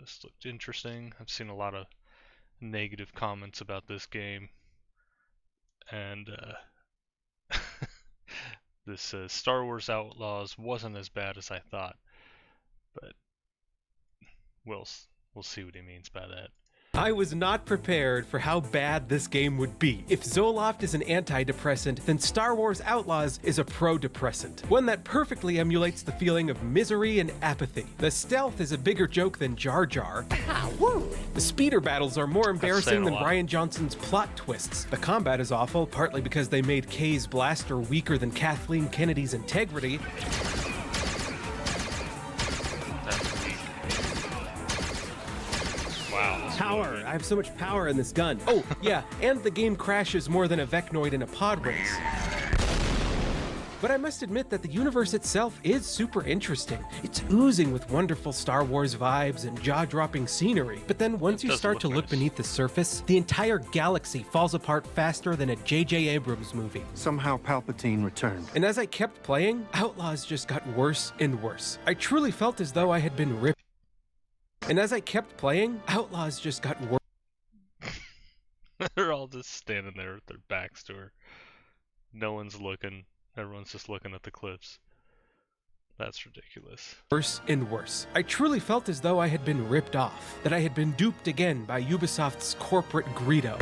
This looked interesting. I've seen a lot of negative comments about this game, and this Star Wars Outlaws wasn't as bad as I thought, but we'll see what he means by that. I was not prepared for how bad this game would be. If Zoloft is an antidepressant, then Star Wars Outlaws is a pro-depressant. One that perfectly emulates the feeling of misery and apathy. The stealth is a bigger joke than Jar Jar. The speeder battles are more embarrassing than Rian Johnson's plot twists. The combat is awful, partly because they made Kay's blaster weaker than Kathleen Kennedy's integrity. Power! I have so much power in this gun. Oh, yeah, and the game crashes more than a Vecnoid in a pod race. But I must admit that the universe itself is super interesting. It's oozing with wonderful Star Wars vibes and jaw-dropping scenery. But then once you start to look beneath the surface, the entire galaxy falls apart faster than a J.J. Abrams movie. Somehow Palpatine returned. And as I kept playing, Outlaws just got worse and worse. I truly felt as though I had been ripped. And as I kept playing, Outlaws just got worse. They're all just standing there with their backs to her. No one's looking. Everyone's just looking at the cliffs. That's ridiculous. Worse and worse. I truly felt as though I had been ripped off, that I had been duped again by Ubisoft's corporate Greedo.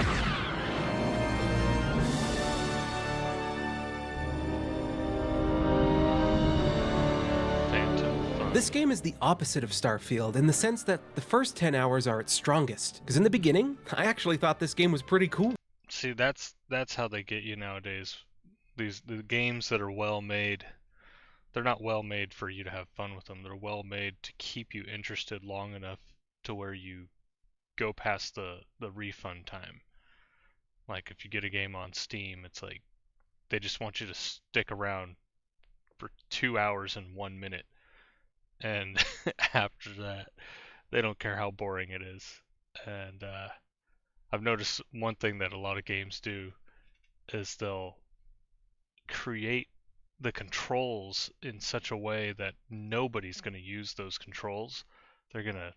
This game is the opposite of Starfield in the sense that the first 10 hours are its strongest. Because in the beginning, I actually thought this game was pretty cool. See, that's how they get you nowadays. The games that are well made, they're not well made for you to have fun with them. They're well made to keep you interested long enough to where you go past the refund time. Like if you get a game on Steam, it's like they just want you to stick around for 2 hours and 1 minute. And after that, they don't care how boring it is. And I've noticed one thing that a lot of games do is they'll create the controls in such a way that nobody's going to use those controls. They're going to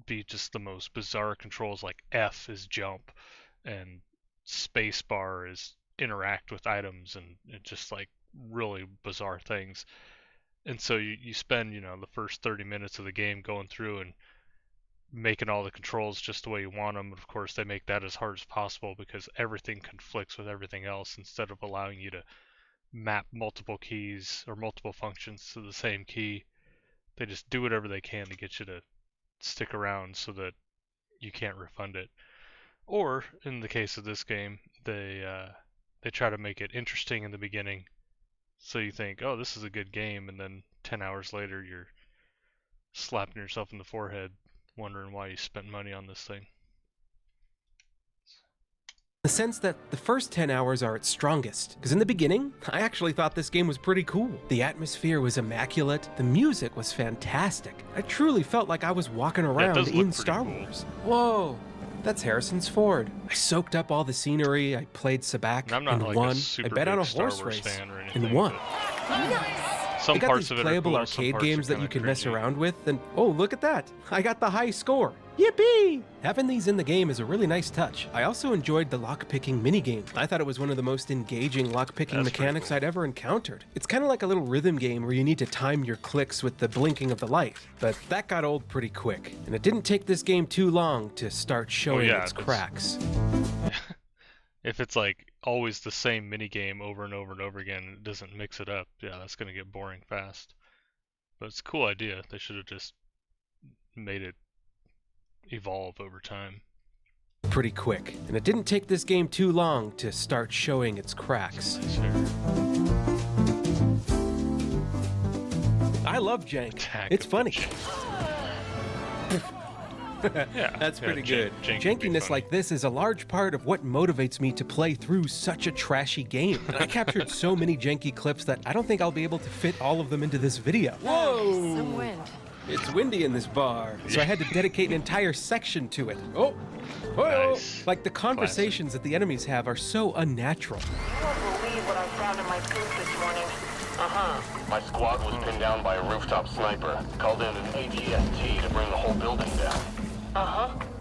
be just the most bizarre controls, like F is jump and space bar is interact with items, and it's just like really bizarre things. And so you spend, the first 30 minutes of the game going through and making all the controls just the way you want them. Of course, they make that as hard as possible because everything conflicts with everything else. Instead of allowing you to map multiple keys or multiple functions to the same key, they just do whatever they can to get you to stick around so that you can't refund it. Or, in the case of this game, they try to make it interesting in the beginning. So you think, oh, this is a good game, and then 10 hours later you're slapping yourself in the forehead, wondering why you spent money on this thing. The sense that the first 10 hours are its strongest. Because in the beginning, I actually thought this game was pretty cool. The atmosphere was immaculate, the music was fantastic. I truly felt like I was walking around in Star Wars. Whoa! That's Harrison's Ford. I soaked up all the scenery, I played Sabacc, and won. I bet on a horse race, and won. Some I got parts these of it playable are cool, arcade games that you can mess cringy. around with, and oh, look at that. I got the high score. Yippee! Having these in the game is a really nice touch. I also enjoyed the lockpicking minigame. I thought it was one of the most engaging lockpicking mechanics I'd ever encountered. It's kind of like a little rhythm game where you need to time your clicks with the blinking of the light. But that got old pretty quick, and it didn't take this game too long to start showing its cracks. If it's like always the same minigame over and over and over again, and it doesn't mix it up, yeah, that's going to get boring fast. But it's a cool idea. They should have just made it evolve over time. Pretty quick, and it didn't take this game too long to start showing its cracks. I love jank. It's funny. That's pretty good. Jankiness like this is a large part of what motivates me to play through such a trashy game. And I captured so many janky clips that I don't think I'll be able to fit all of them into this video. Whoa! Some wind. It's windy in this bar, so I had to dedicate an entire section to it. Oh! Whoa! Nice. Like the conversations that the enemies have are so unnatural. You won't believe what I found in my poop this morning. My squad was pinned down by a rooftop sniper. Called in an ADST to bring the whole building down.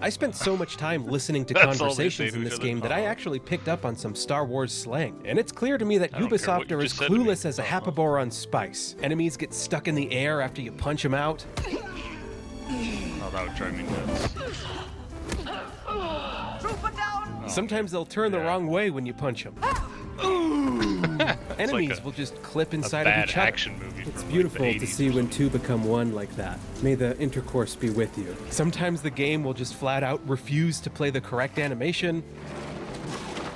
I spent so much time listening to That's all they conversations say to in each this other. game that I actually picked up on some Star Wars slang. And it's clear to me that I don't care Ubisoft what you are as just said to me. clueless as a hapabor on spice. Enemies get stuck in the air after you punch them out. Oh, that would drive me nuts. Sometimes they'll turn the yeah. wrong way when you punch them. Enemies like a- will just clip A inside of bad each other. action movie. It's from, beautiful like, the to 80s. see when two become one like that. May the intercourse be with you. Sometimes the game will just flat out refuse to play the correct animation.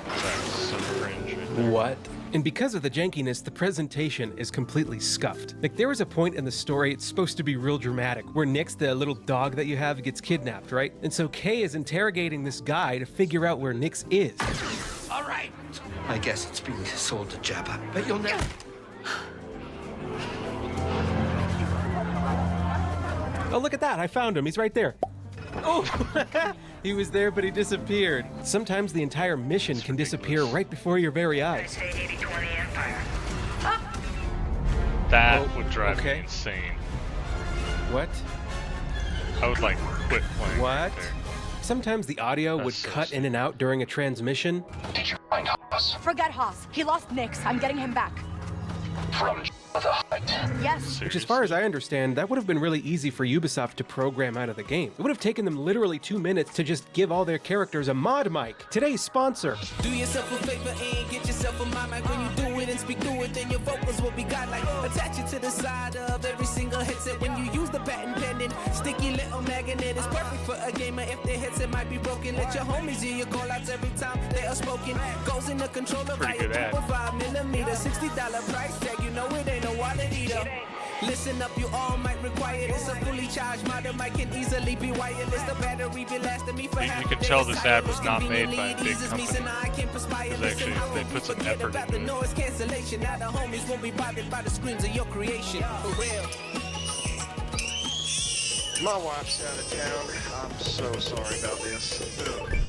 That's so cringe right there. What? And because of the jankiness, the presentation is completely scuffed. Like, there was a point in the story, it's supposed to be real dramatic, where Nick's, the little dog that you have, gets kidnapped, right? And so Kay is interrogating this guy to figure out where Nick's is. All right. I guess it's being sold to Jabba, but you'll never... Oh, look at that, I found him, he's right there. Oh, he was there, but he disappeared. Sometimes the entire mission can disappear right before your very eyes. That Oh, would drive okay. me insane. What? I would like quit playing. Right What? there. Sometimes the audio That's would so cut sick. in and out during a transmission. Did you find Haas? Forget Haas. He lost Nix. I'm getting him back. From the Hutt. Yes. Which, as far as I understand, that would have been really easy for Ubisoft to program out of the game. It would have taken them literally 2 minutes to just give all their characters a mod mic. Today's sponsor. Do yourself a favor and get yourself a mic. When you do it and speak through it, then your vocals will be godlike. Attach it to the side of every single headset. When you use the patent pending, sticky little magnet. It's perfect for a gamer if their headset might be broken. Let your homies hear your call outs every time they are spoken. Goes in the controller Pretty via good ad. 2.5mm, $60 price tag. You know it ain't no wallet either. Listen up, you all might require this. A fully charged model mic can easily be wireless. The battery be lasting me for You half can a day. tell this ad was It's not made by a conveniently big eases me, so company. now I can perspire. Because Listen, actually, how they will put you some forget effort about the into it. noise cancellation? Now the homies won't be bothered by the screams of your creation. For real. My wife's out of town. I'm so sorry about this.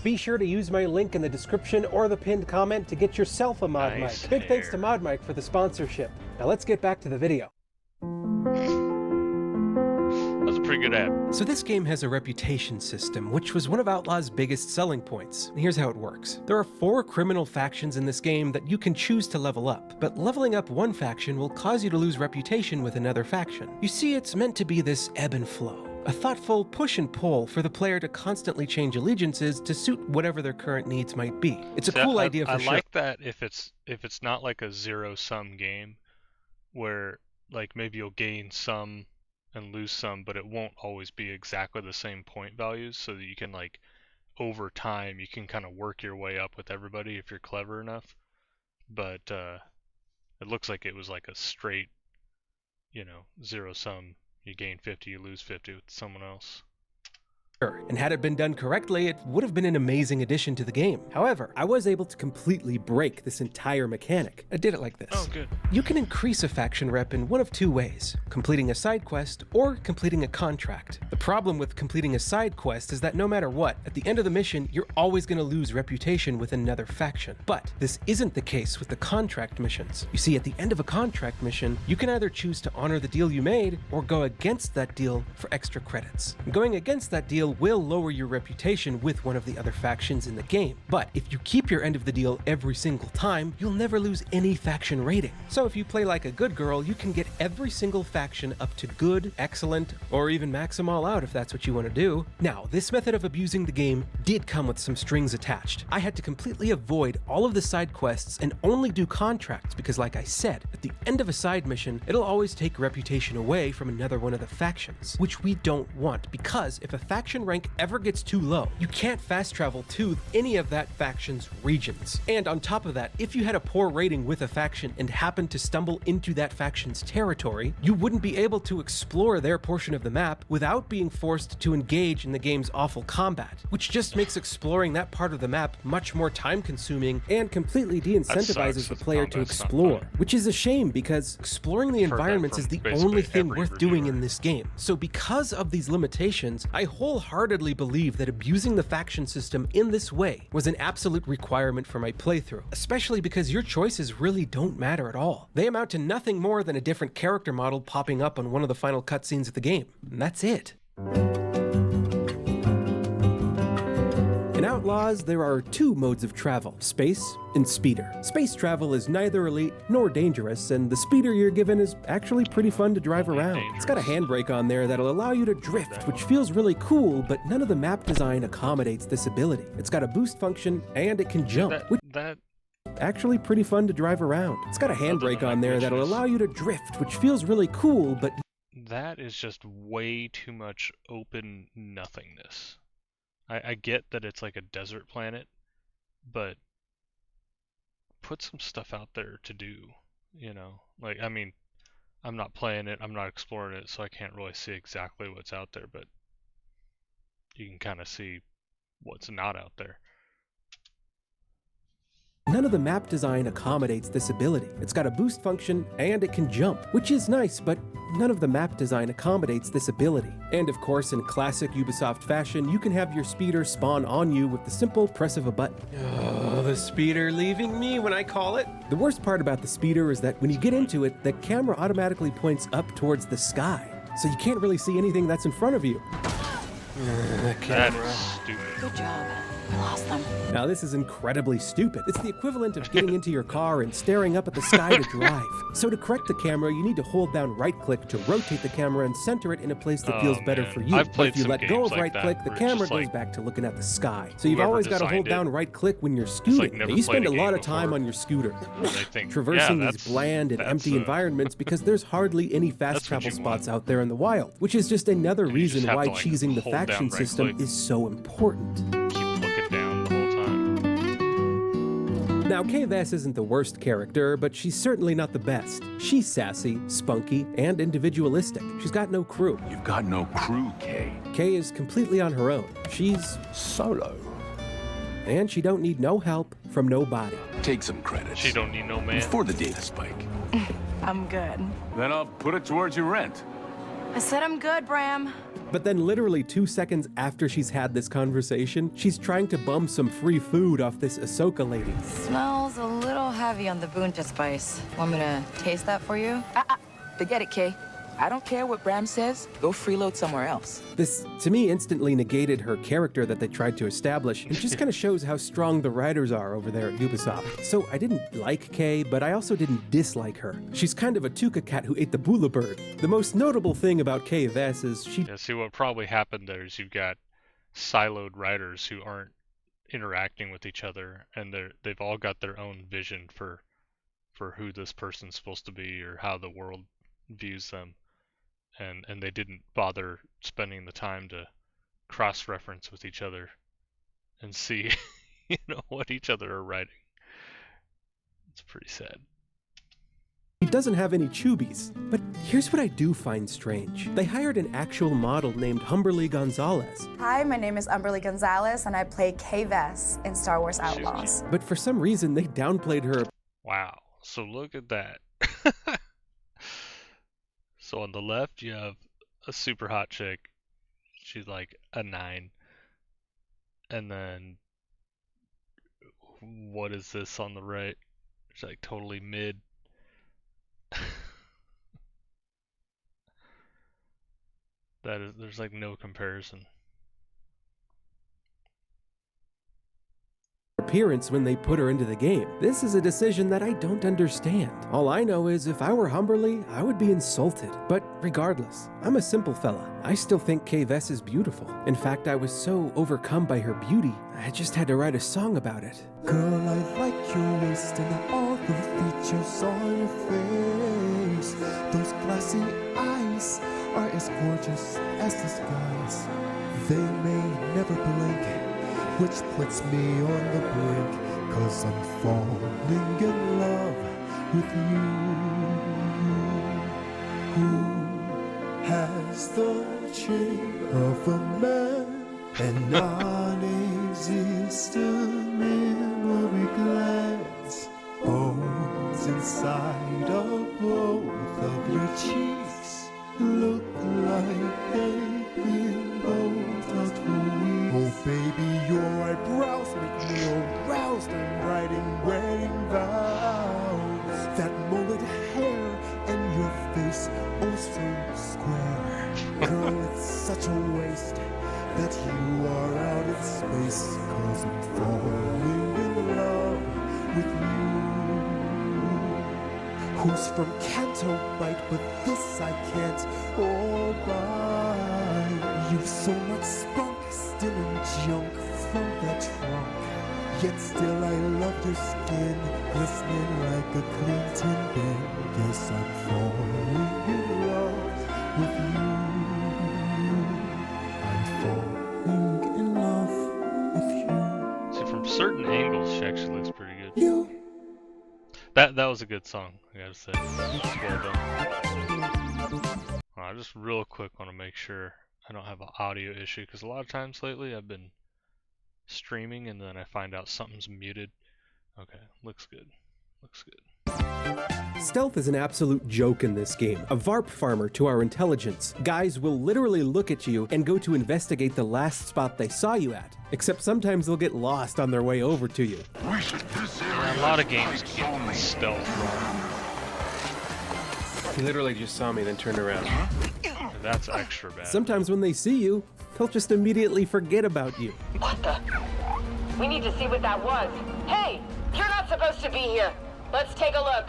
Be sure to use my link in the description or the pinned comment to get yourself a mod Nice mic. Big thanks to hair. Mod Mic for the sponsorship. Now let's get back to the video. That was a pretty good ad. So this game has a reputation system, which was one of Outlaw's biggest selling points. And here's how it works. There are 4 criminal factions in this game that you can choose to level up, but leveling up one faction will cause you to lose reputation with another faction. You see, it's meant to be this ebb and flow. A thoughtful push and pull for the player to constantly change allegiances to suit whatever their current needs might be. It's a See, cool I idea for sure. like that if it's not like a zero-sum game where like maybe you'll gain some and lose some, but it won't always be exactly the same point values, so that you can like over time you can kind of work your way up with everybody if you're clever enough. But it looks like it was like a straight, zero sum. You gain 50, you lose 50 with someone else. And had it been done correctly, it would have been an amazing addition to the game. However, I was able to completely break this entire mechanic. I did it like this. Oh, good. You can increase a faction rep in one of 2 ways: completing a side quest or completing a contract. The problem with completing a side quest is that no matter what, at the end of the mission, you're always going to lose reputation with another faction. But this isn't the case with the contract missions. You see, at the end of a contract mission, you can either choose to honor the deal you made or go against that deal for extra credits. Going against that deal will lower your reputation with one of the other factions in the game. But if you keep your end of the deal every single time, you'll never lose any faction rating. So if you play like a good girl, you can get every single faction up to good, excellent, or even max them all out if that's what you want to do. Now, this method of abusing the game did come with some strings attached. I had to completely avoid all of the side quests and only do contracts because, like I said, at the end of a side mission, it'll always take reputation away from another one of the factions, which we don't want, because if a faction rank ever gets too low, you can't fast travel to any of that faction's regions. And on top of that, if you had a poor rating with a faction and happened to stumble into that faction's territory, you wouldn't be able to explore their portion of the map without being forced to engage in the game's awful combat, which just makes exploring that part of the map much more time-consuming and completely de-incentivizes the the player to combat's not explore, fun. which is a shame because exploring the I've heard that environments from is the basically only thing every worth doing reviewer. in this game. So because of these limitations, I wholeheartedly wholeheartedly believe that abusing the faction system in this way was an absolute requirement for my playthrough, especially because your choices really don't matter at all. They amount to nothing more than a different character model popping up on one of the final cutscenes of the game, and that's it. In Outlaws, there are two modes of travel, space and speeder. Space travel is neither elite nor dangerous, and the speeder you're given is actually pretty fun to drive around. It's got a handbrake on there that'll allow you to drift, which feels really cool, but none of the map design accommodates this ability. It's got a boost function, and it can jump, which is actually pretty fun to drive around. It's got a handbrake on there that'll allow you to drift, which feels really cool, but that is just way too much open nothingness. I get that it's like a desert planet, but put some stuff out there to do, you know? Like, I mean, I'm not playing it, I'm not exploring it, so I can't really see exactly what's out there, but you can kind of see what's not out there. none of the map design accommodates this ability. It's got a boost function, and it can jump, which is nice, but none of the map design accommodates this ability. And of course, in classic Ubisoft fashion, you can have your speeder spawn on you with the simple press of a button. Oh, the speeder leaving me when I call it. The worst part about the speeder is that when you get into it, the camera automatically points up towards the sky, so you can't really see anything that's in front of you. That's stupid. Good job. I lost them. Now this is incredibly stupid. It's the equivalent of getting into your car and staring up at the sky to drive. So to correct the camera, you need to hold down right-click to rotate the camera and center it in a place that feels better for you. I've played If you some let go games of like right-click, that the where it's camera just goes like back to looking at the sky. So you've whoever always got to hold designed down it, right-click when you're scooting. never And you spend played a a lot game of time before. on your scooter, they think, traversing yeah, these bland and that's empty environments because there's hardly any fast that's what travel you spots want. out there in the wild, which is just another And you just reason have why to, like, cheesing the hold down faction system right-click. is so important. Keep looking down the whole time. Now, Kay Vess isn't the worst character, but she's certainly not the best. She's sassy, spunky, and individualistic. She's got no crew. You've got no crew, Kay. Kay is completely on her own. She's Solo. and she don't need no help from nobody. Take some credit. She don't need no man. For the data spike. I'm good. Then I'll put it towards your rent. I said I'm good, Bram. But then literally 2 seconds after she's had this conversation, she's trying to bum some free food off this Ahsoka lady. Smells a little heavy on the bunta spice. Want me to taste that for you? Forget it, Kay. I don't care what Bram says. Go freeload somewhere else. This, to me, instantly negated her character that they tried to establish, and just kind of shows how strong the writers are over there at Ubisoft. So I didn't like Kay, but I also didn't dislike her. She's kind of a Tuca cat who ate the bula bird. The most notable thing about Kay Vess is she... Yeah, see, what probably happened there is you've got siloed writers who aren't interacting with each other, and they've all got their own vision for who this person's supposed to be or how the world views them. And they didn't bother spending the time to cross-reference with each other and see, what each other are writing. It's pretty sad. He doesn't have any chubbies. But here's what I do find strange. They hired an actual model named Humberly Gonzalez. Hi, my name is Humberly Gonzalez, and I play Kay Vess in Star Wars Outlaws. But for some reason, they downplayed her. Wow. So look at that. So on the left, you have a super hot chick. She's like a 9. And then, what is this on the right? She's like totally mid. There's like no comparison. Appearance when they put her into the game. This is a decision that I don't understand. All I know is if I were Humberly, I would be insulted. But regardless, I'm a simple fella. I still think Kay Vess is beautiful. In fact, I was so overcome by her beauty, I just had to write a song about it. Girl, I like your waist and all the features on your face. Those glassy eyes are as gorgeous as the skies. They may never blink, which puts me on the brink, 'cause I'm falling in love with you. Who has the chain of a man and non-existent memory glands? Bones inside of both of your cheeks look like they've been both you are out of space, 'cause I'm falling in love with you. Who's from Canto Bight, but this I can't all buy. You've so much spunk, still in junk from that trunk. Yet still I love your skin, glistening like a clean tin bin. Guess I'm falling in love with you. I'm falling in love with you. See, from certain angles, she actually looks pretty good. You. That was a good song, I gotta say. Well done. I just real quick want to make sure I don't have an audio issue, because a lot of times lately I've been streaming and then I find out something's muted. Okay, looks good. Looks good. Stealth is an absolute joke in this game, a VARP farmer to our intelligence. Guys will literally look at you and go to investigate the last spot they saw you at, except sometimes they'll get lost on their way over to you. Yeah, a lot of games get stealth wrong. He literally just saw me, then turned around. That's extra bad. Sometimes when they see you, they'll just immediately forget about you. What the? We need to see what that was. Hey, you're not supposed to be here. Let's take a look.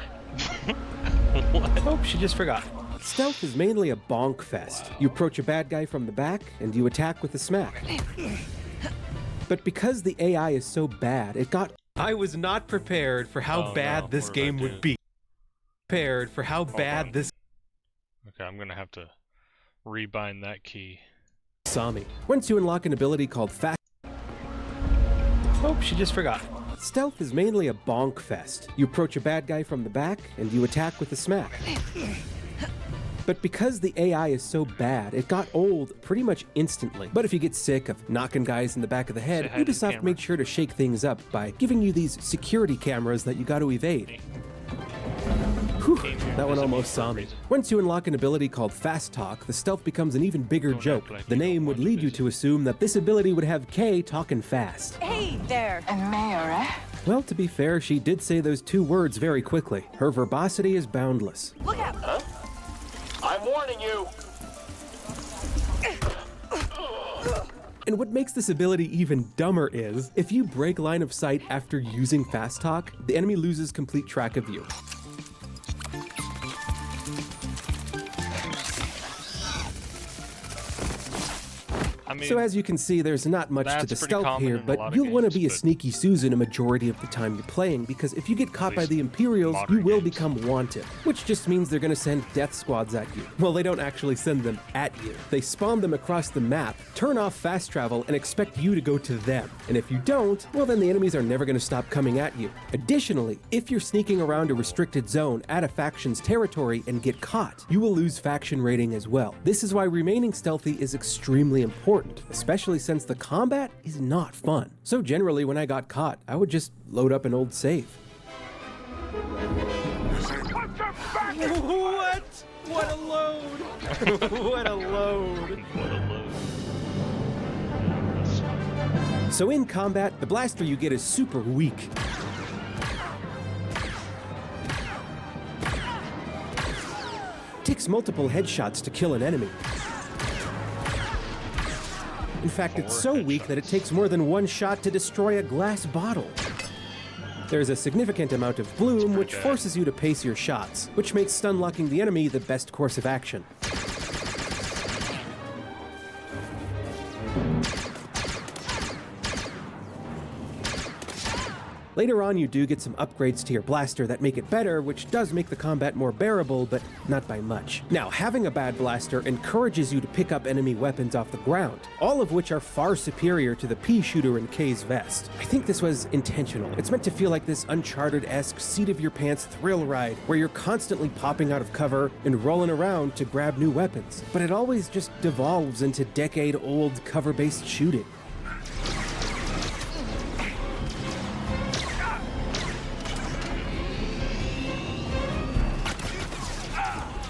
Oh, she just forgot. Stealth is mainly a bonk fest. You approach a bad guy from the back, and you attack with a smack. But because the AI is so bad, it got... I was not prepared for how bad this game would be. Prepared for how bad this... Okay, I'm gonna have to rebind that key. Saw me. Once you unlock an ability called Fast... Oh, she just forgot. Stealth is mainly a bonk fest. You approach a bad guy from the back, and you attack with a smack. But because the AI is so bad, it got old pretty much instantly. But if you get sick of knocking guys in the back of the head, Ubisoft made sure to shake things up by giving you these security cameras that you got to evade. Whew, that one almost saw me. Once you unlock an ability called Fast Talk, the stealth becomes an even bigger joke. The name would lead you to assume that this ability would have Kay talking fast. Hey there. And Mayor, eh? Well, to be fair, she did say those two words very quickly. Her verbosity is boundless. Look out. Huh? I'm warning you. And what makes this ability even dumber is, if you break line of sight after using Fast Talk, the enemy loses complete track of you. So as you can see, there's not much to the stealth here, but you'll want to be a sneaky Susan a majority of the time you're playing, because if you get caught by the Imperials, you will become wanted, which just means they're going to send death squads at you. Well, they don't actually send them at you. They spawn them across the map, turn off fast travel, and expect you to go to them. And if you don't, well then the enemies are never going to stop coming at you. Additionally, if you're sneaking around a restricted zone at a faction's territory and get caught, you will lose faction rating as well. This is why remaining stealthy is extremely important, especially since the combat is not fun. So generally when I got caught, I would just load up an old save. What? What a load! What a load! So in combat, the blaster you get is super weak. Takes multiple headshots to kill an enemy. In fact, it's so weak that it takes more than one shot to destroy a glass bottle. There's a significant amount of bloom, which forces you to pace your shots, which makes stun locking the enemy the best course of action. Later on, you do get some upgrades to your blaster that make it better, which does make the combat more bearable, but not by much. Now, having a bad blaster encourages you to pick up enemy weapons off the ground, all of which are far superior to the pea shooter in Kay's vest. I think this was intentional. It's meant to feel like this Uncharted-esque seat-of-your-pants thrill ride, where you're constantly popping out of cover and rolling around to grab new weapons. But it always just devolves into decade-old cover-based shooting.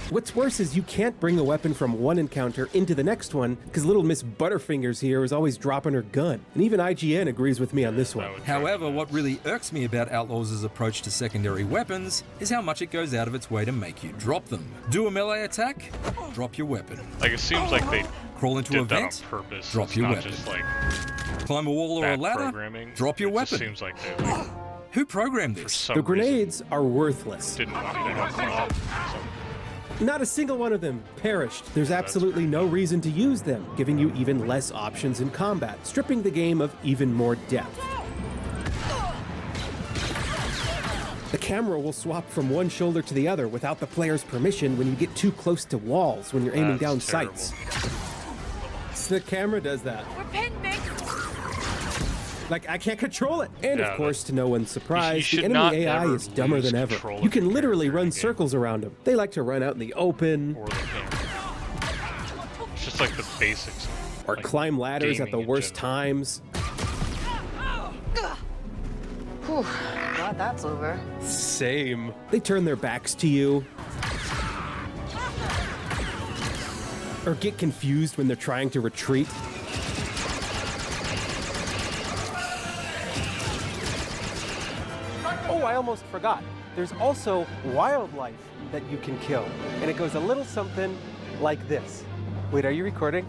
What's worse is you can't bring a weapon from one encounter into the next one, because little Miss Butterfingers here is always dropping her gun. And even IGN agrees with me on this one. However, what really irks me about Outlaws' approach to secondary weapons is how much it goes out of its way to make you drop them. Do a melee attack, drop your weapon. Like, it seems like they Crawl into a did that on vent, purpose. drop It's your not weapon. just like Climb a wall or a bad ladder, programming. drop your It just weapon. seems like they like, Who programmed for this? some The reason grenades are worthless. didn't want you to have fun. Not a single one of them perished. There's absolutely no reason to use them, giving you even less options in combat, stripping the game of even more depth. The camera will swap from one shoulder to the other without the player's permission when you get too close to walls when you're aiming down Terrible. sights. The camera does that. We're pinned, Nick. Like, I can't control it. And Yeah, of course, to no one's surprise, the should not enemy AI ever is dumber lose than ever. control of You can your literally character in run a game. circles around them. They like to run out in the open, Or the camera. It's just like the basics. or like, climb ladders at the gaming in worst general. times. Whew, glad that's over. Same. They turn their backs to you. Or get confused when they're trying to retreat. Oh, I almost forgot. There's also wildlife that you can kill. And it goes a little something like this. Wait, are you recording?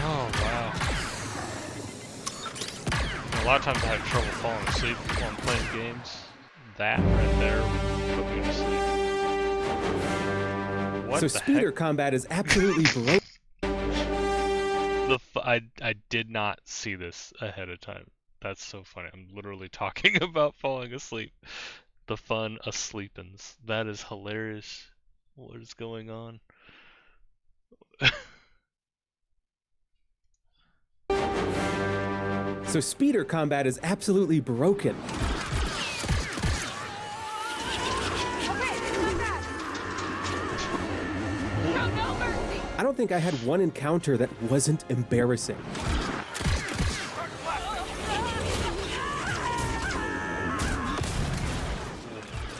Oh, wow. A lot of times I have trouble falling asleep while I'm playing games. That right there would put me to sleep. What So the speeder heck? combat is absolutely broken. I did not see this ahead of time. That's so funny. I'm literally talking about falling asleep. The fun asleepins. That is hilarious. What is going on? So speeder combat is absolutely broken. I don't think I had one encounter that wasn't embarrassing.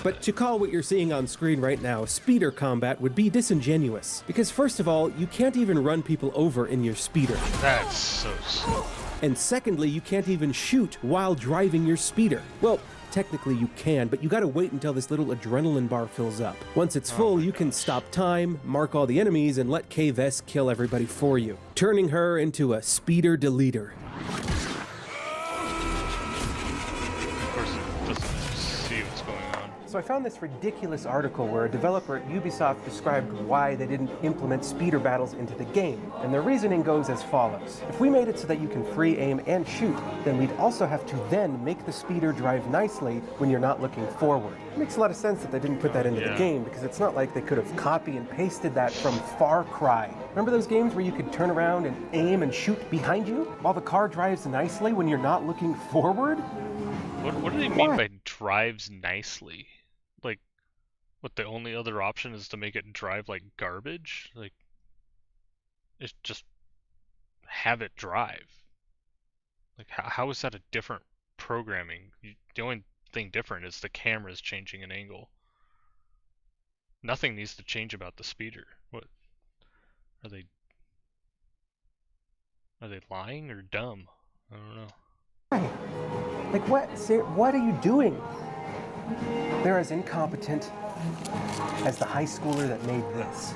But to call what you're seeing on screen right now speeder combat would be disingenuous. Because first of all, you can't even run people over in your speeder. That's so slow. And secondly, you can't even shoot while driving your speeder. Well, technically you can, but you gotta wait until this little adrenaline bar fills up. Once it's full, you can stop time, mark all the enemies, and let K-Vess kill everybody for you, turning her into a speeder deleter. Of course, it doesn't see what's going on. So I found this ridiculous article where a developer at Ubisoft described why they didn't implement speeder battles into the game. And their reasoning goes as follows. If we made it so that you can free aim and shoot, then we'd also have to then make the speeder drive nicely when you're not looking forward. It makes a lot of sense that they didn't put that into the game, because it's not like they could have copy and pasted that from Far Cry. Remember those games where you could turn around and aim and shoot behind you while the car drives nicely when you're not looking forward? What do they mean by drives nicely? Like, what, the only other option is to make it drive like garbage? Like, it's just have it drive. Like, how is that a different programming? The only thing different is the camera's changing an angle. Nothing needs to change about the speeder. What are they lying or dumb? I don't know. Like what are you doing? They're as incompetent as the high schooler that made this.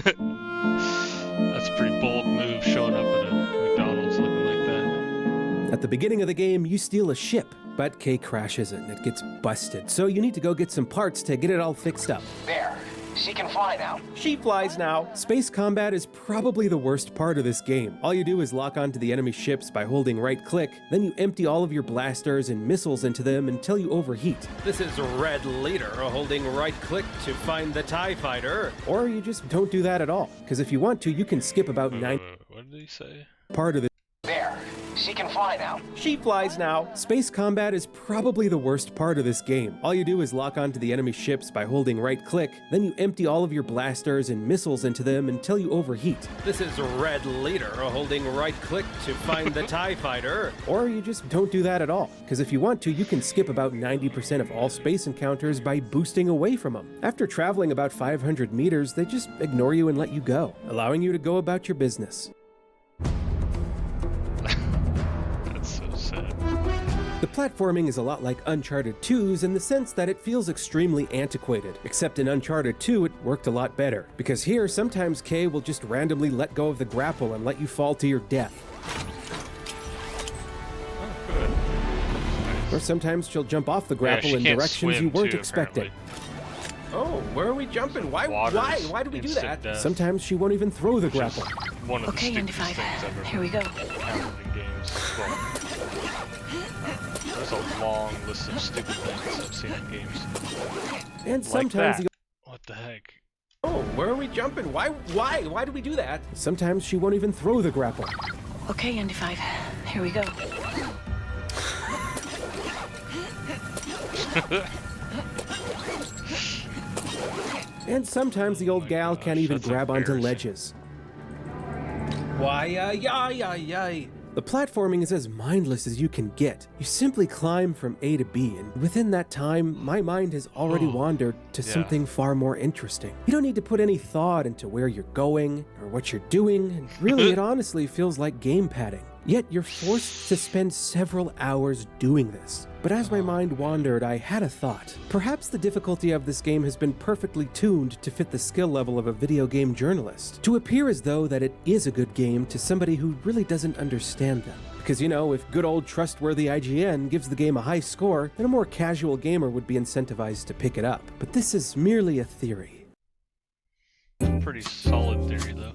That's a pretty bold move, showing up at a McDonald's looking like that. At the beginning of the game, you steal a ship, but Kay crashes it and it gets busted. So you need to go get some parts to get it all fixed up. There. She can fly now. She flies now. Space combat is probably the worst part of this game. All you do is lock onto the enemy ships by holding right click, then you empty all of your blasters and missiles into them until you overheat. This is Red Leader holding right click to find the TIE fighter. Or you just don't do that at all, because if you want to, you can skip about 9 What did he say? part of the There. She can fly now. She flies now. Space combat is probably the worst part of this game. All you do is lock onto the enemy ships by holding right click, then you empty all of your blasters and missiles into them until you overheat. This is Red Leader holding right click to find the TIE fighter. Or you just don't do that at all, because if you want to, you can skip about 90% of all space encounters by boosting away from them. After traveling about 500 meters, they just ignore you and let you go, allowing you to go about your business. That's so sad. platforming is a lot like Uncharted 2's in the sense that it feels extremely antiquated, except in Uncharted 2 it worked a lot better, because here sometimes Kay will just randomly let go of the grapple and let you fall to your death. Or sometimes she'll jump off the grapple in directions you weren't expecting. Oh, where are we jumping? Why do we do that? Death. Sometimes she won't even throw the grapple. One of Okay, the Indy 5. Here we go. In games. Well, there's a long list of stupid things I've seen in games. And sometimes what the heck? Oh, where are we jumping? Why do we do that? Sometimes she won't even throw the grapple. Okay, Indy 5. Here we go. And sometimes the old gal can't even grab onto ledges. The platforming is as mindless as you can get. You simply climb from A to B, and within that time, my mind has already wandered to something far more interesting. You don't need to put any thought into where you're going or what you're doing, and really it honestly feels like game padding. Yet you're forced to spend several hours doing this. But as my mind wandered, I had a thought. Perhaps the difficulty of this game has been perfectly tuned to fit the skill level of a video game journalist, to appear as though that it is a good game to somebody who really doesn't understand them. Because, you know, if good old trustworthy IGN gives the game a high score, then a more casual gamer would be incentivized to pick it up. But this is merely a theory. Pretty solid theory, though.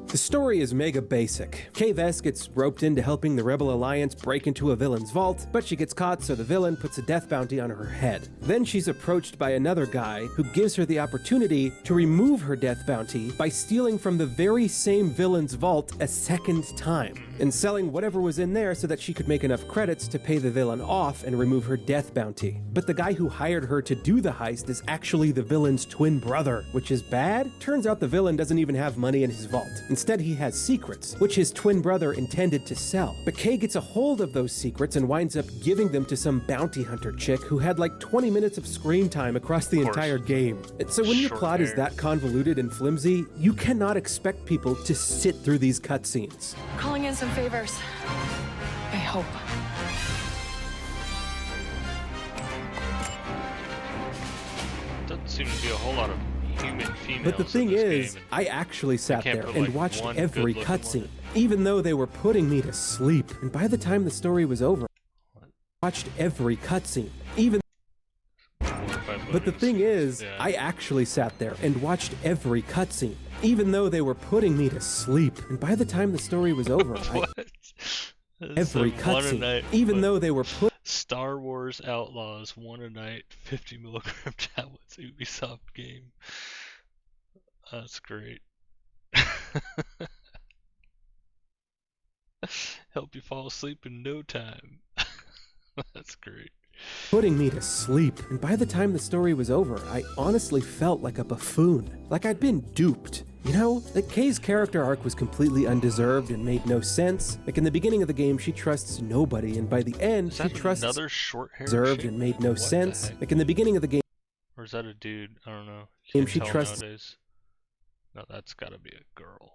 The story is mega basic. Kay Vess gets roped into helping the Rebel Alliance break into a villain's vault, but she gets caught, so the villain puts a death bounty on her head. Then she's approached by another guy who gives her the opportunity to remove her death bounty by stealing from the very same villain's vault a second time, and selling whatever was in there so that she could make enough credits to pay the villain off and remove her death bounty. But the guy who hired her to do the heist is actually the villain's twin brother, which is bad. Turns out the villain doesn't even have money in his vault. Instead, he has secrets, which his twin brother intended to sell. But Kay gets a hold of those secrets and winds up giving them to some bounty hunter chick who had like 20 minutes of screen time across the entire game. And so when your plot is that convoluted and flimsy, you cannot expect people to sit through these cutscenes. Calling in some favors. I hope. Doesn't seem to be a whole lot of human females. But the thing is, I actually sat there and watched every cutscene, even though they were putting me to sleep. And by the time the story was over, I watched every cutscene, even. But the thing is, I actually sat there and watched every cutscene, even though they were putting me to sleep. And by the time the story was over, every cutscene, even though they were put. Star Wars Outlaws, 1 a night, 50 milligram tablets, Ubisoft game. That's great. Help you fall asleep in no time. That's great. Putting me to sleep. And by the time the story was over, I honestly felt like a buffoon. Like I'd been duped. You know, like Kay's character arc was completely undeserved and made no sense. Like in the beginning of the game, she trusts nobody, and by the end, she trusts another short-haired deserved chick? and made no What sense. the heck? Like in the beginning of the game, Or is that a dude? I don't know. she Can't tell trusts. nowadays. No, that's got to be a girl.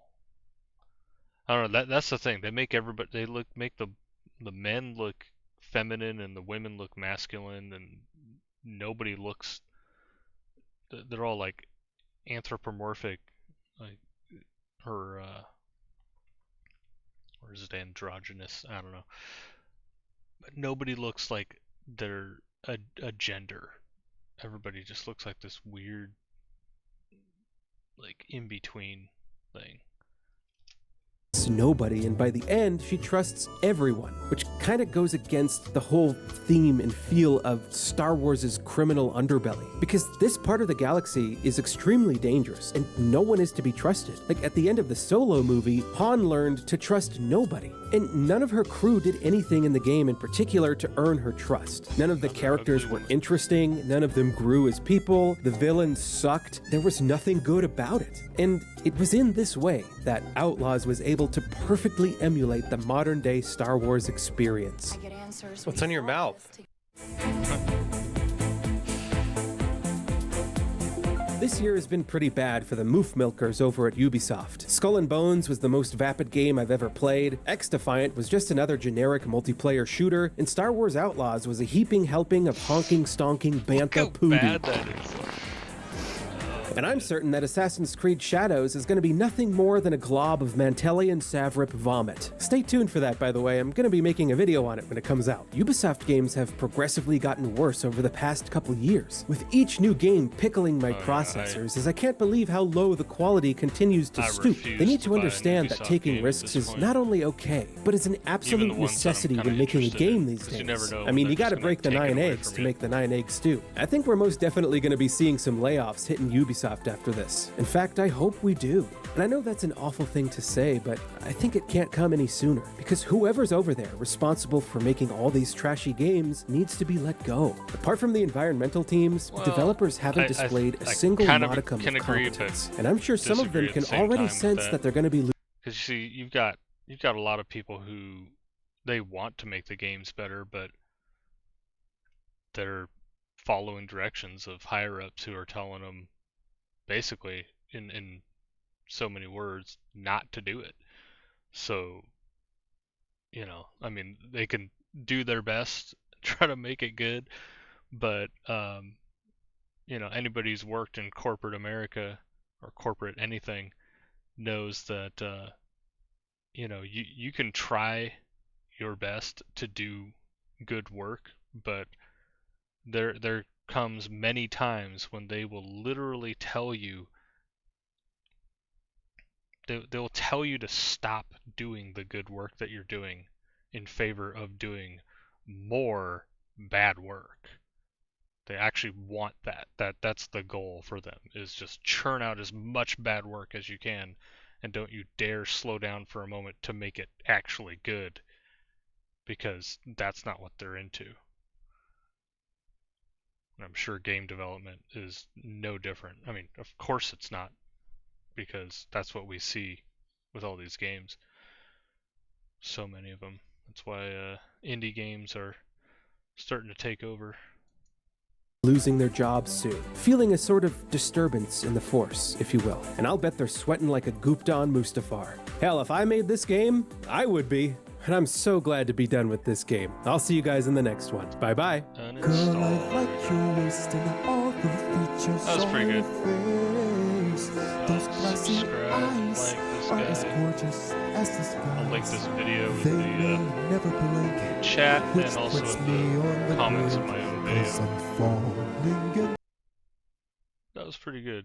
I don't know. That's the thing. They make everybody. They make the men look feminine and the women look masculine, and nobody looks. They're all like anthropomorphic, like or is it androgynous? I don't know. But nobody looks like they're a gender. Everybody just looks like this weird, like in between thing. Nobody, and by the end, she trusts everyone, which kind of goes against the whole theme and feel of Star Wars' criminal underbelly. Because this part of the galaxy is extremely dangerous, and no one is to be trusted. Like at the end of the Solo movie, Han learned to trust nobody, and none of her crew did anything in the game in particular to earn her trust. None of the characters were interesting, none of them grew as people, the villains sucked, there was nothing good about it. And it was in this way that Outlaws was able to perfectly emulate the modern-day Star Wars experience. What's on your mouth? This year has been pretty bad for the moof milkers over at Ubisoft. Skull and Bones was the most vapid game I've ever played, X-Defiant was just another generic multiplayer shooter, and Star Wars Outlaws was a heaping helping of honking, stonking, bantha poodoo. And I'm certain that Assassin's Creed Shadows is going to be nothing more than a glob of Mantellian Savrip vomit. Stay tuned for that, by the way. I'm going to be making a video on it when it comes out. Ubisoft games have progressively gotten worse over the past couple years, with each new game pickling my processors, as I can't believe how low the quality continues to stoop. They need to understand that taking risks is not only okay, but is an absolute necessity when making a game these days. I mean, you gotta break the 9 eggs to make the 9-egg stew. I think we're most definitely going to be seeing some layoffs hitting Ubisoft after this. In fact, I hope we do. And I know that's an awful thing to say, but I think it can't come any sooner, because whoever's over there responsible for making all these trashy games needs to be let go. Apart from the environmental teams, developers haven't displayed a single modicum of competence, and I'm sure some of them can already sense that they're going to be losing. Because you see, you've got a lot of people who they want to make the games better, but they're following directions of higher ups who are telling them, basically, in so many words, not to do it. So, you know, I mean, they can do their best, try to make it good, but, you know, anybody who's worked in corporate America or corporate anything knows that, you know, you can try your best to do good work, but there comes many times when they will literally tell you, they'll tell you to stop doing the good work that you're doing in favor of doing more bad work. They actually want that's the goal for them, is just churn out as much bad work as you can, and don't you dare slow down for a moment to make it actually good, because that's not what they're into. I'm sure game development is no different. I mean, of course it's not, because that's what we see with all these games. So many of them. That's why indie games are starting to take over. Losing their jobs soon, feeling a sort of disturbance in the force, if you will. And I'll bet they're sweating like a Gupta Mustafar. Hell, if I made this game, I would be. And I'm so glad to be done with this game. I'll see you guys in the next one. Bye-bye. Girl, I like your waist and all the features that was pretty good. Those glassy eyes are as gorgeous as the sky. I'll link this video with the chat and also the comments of my own video. That was pretty good.